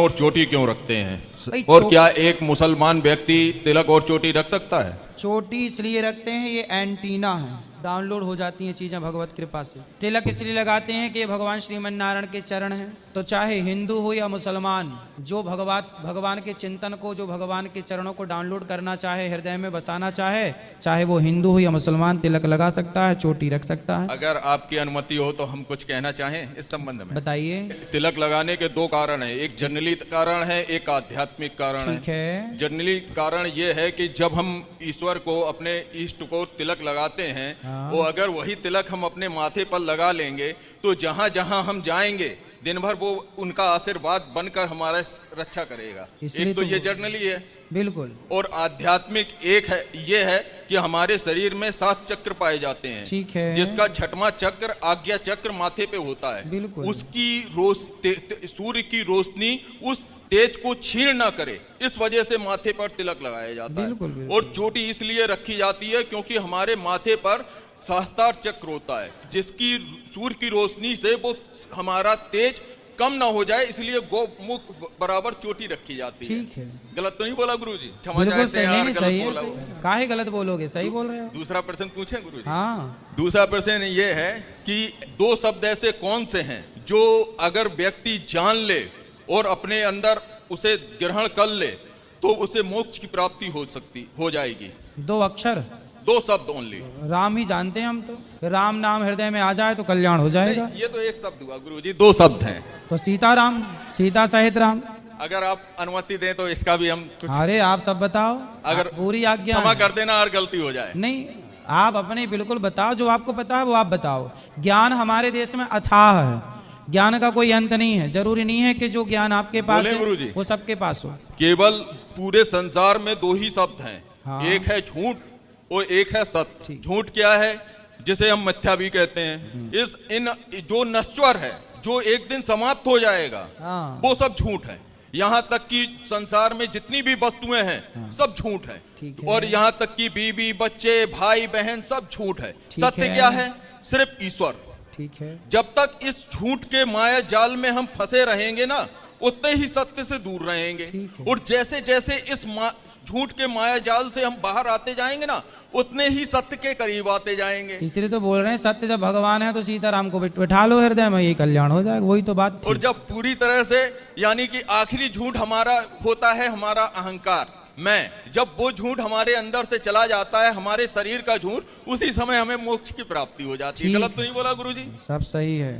और चोटी क्यों रखते हैं? भाई और क्या एक मुसलमान व्यक्ति तिलक और चोटी रख सकता है? चोटी इसलिए रखते हैं, ये एंटीना है, डाउनलोड हो जाती हैं चीज़ें भगवत कृपा से। तिलक इसलिए लगाते हैं कि भगवान श्रीमन नारायण के चरण हैं, तो चाहे हिंदू हो या मुसलमान, जो भगवान के चिंतन को, जो भगवान के चरणों को डाउनलोड करना चाहे, हृदय में बसाना चाहे, चाहे वो हिंदू हो या मुसलमान, तिलक लगा सकता है, चोटी रख सकता है। अगर आपकी अनुमति हो तो हम कुछ कहना चाहें इस संबंध में। बताइए। तिलक लगाने के दो कारण हैं, एक जनरली कारण है, एक आध्यात्मिक कारण है। ठीक है। जनरली कारण ये है कि जब हम ईश्वर को, अपने इष्ट को तिलक लगाते हैं, वो अगर वही तिलक हम अपने माथे पर लगा लेंगे तो जहां जहां हम जाएंगे दिन भर वो उनका आशीर्वाद बनकर हमारा रक्षा करेगा। एक तो ये जर्नली है। बिल्कुल। और आध्यात्मिक एक है, ये है कि हमारे शरीर में 7 चक्र पाए जाते हैं। ठीक है। जिसका 6वां चक्र आज्ञा चक्र माथे पे होता है। बिल्कुल। उसकी सूर्य की रोशनी उस तेज को छीन ना करे, इस वजह से माथे पर तिलक लगाया जाता है। बिल्कुल। और चोटी इसलिए रखी जाती है क्योंकि हमारे माथे पर सहस्त्रार चक्र होता है, जिसकी सूर्य की रोशनी से वो हमारा तेज कम ना हो जाए, इसलिए गोमुख बराबर चोटी रखी जाती है। ठीक है। गलत तो नहीं बोला गुरुजी? क्षमा चाहते हैं यार, गलत बोला। काहे गलत बोलोगे, सही बोल रहे हो। दूसरा प्रश्न पूछें गुरुजी? हाँ। दूसरा प्रश्न ये है कि 2 शब्द ऐसे कौन से हैं जो अगर व्यक्ति जान ले और अपने अंदर उसे ग्रहण कर ले तो उसे मोक्ष की प्राप्ति हो जाएगी? 2 अक्षर, 2 शब्द ओनली। राम ही जानते हैं हम तो, राम नाम हृदय में आ जाए तो कल्याण हो जाएगा। ये तो एक शब्द हुआ गुरुजी, 2 शब्द हैं। तो सीताराम, सीता सहित राम। अगर आप अनुमति दें तो इसका भी हम कुछ। अरे आप सब बताओ, अगर पूरी आज्ञा। क्षमा कर देना और गलती हो जाए। नहीं, आप अपने बिल्कुल बताओ, जो आपको पता है वो आप बताओ। ज्ञान हमारे देश में अथाह है, ज्ञान का कोई अंत नहीं है। जरूरी नहीं है कि जो ज्ञान आपके पास है वो सबके पास हो। केवल पूरे संसार में 2 ही शब्द हैं। हाँ। एक है झूठ और एक है सत्य। झूठ क्या है? जिसे हम मिथ्या भी कहते हैं। जो नश्वर है, जो एक दिन समाप्त हो जाएगा, हाँ। वो सब झूठ है। यहाँ तक कि संसार में जितनी भी वस्तुएं हैं, हाँ। सब झूठ है। और यहाँ तक कि बीवी, बच्चे, भाई बहन सब झूठ है। सत्य क्या है? सिर्फ ईश्वर। ठीक है। जब तक इस झूठ के माया जाल में हम फंसे रहेंगे ना, उतने ही सत्य से दूर रहेंगे। और जैसे जैसे इस झूठ के माया जाल से हम बाहर आते जाएंगे ना, उतने ही सत्य के करीब आते जाएंगे। इसलिए तो बोल रहे हैं, सत्य जब भगवान है तो सीताराम को बिठा लो हृदय में, ये कल्याण हो जाएगा। वही तो बात थी। और जब पूरी तरह से, यानी कि आखिरी झूठ हमारा होता है हमारा अहंकार, मैं, जब वो झूठ हमारे अंदर से चला जाता है, हमारे शरीर का झूठ, उसी समय हमें मोक्ष की प्राप्ति हो जाती है। गलत तो नहीं बोला गुरुजी? सब सही है।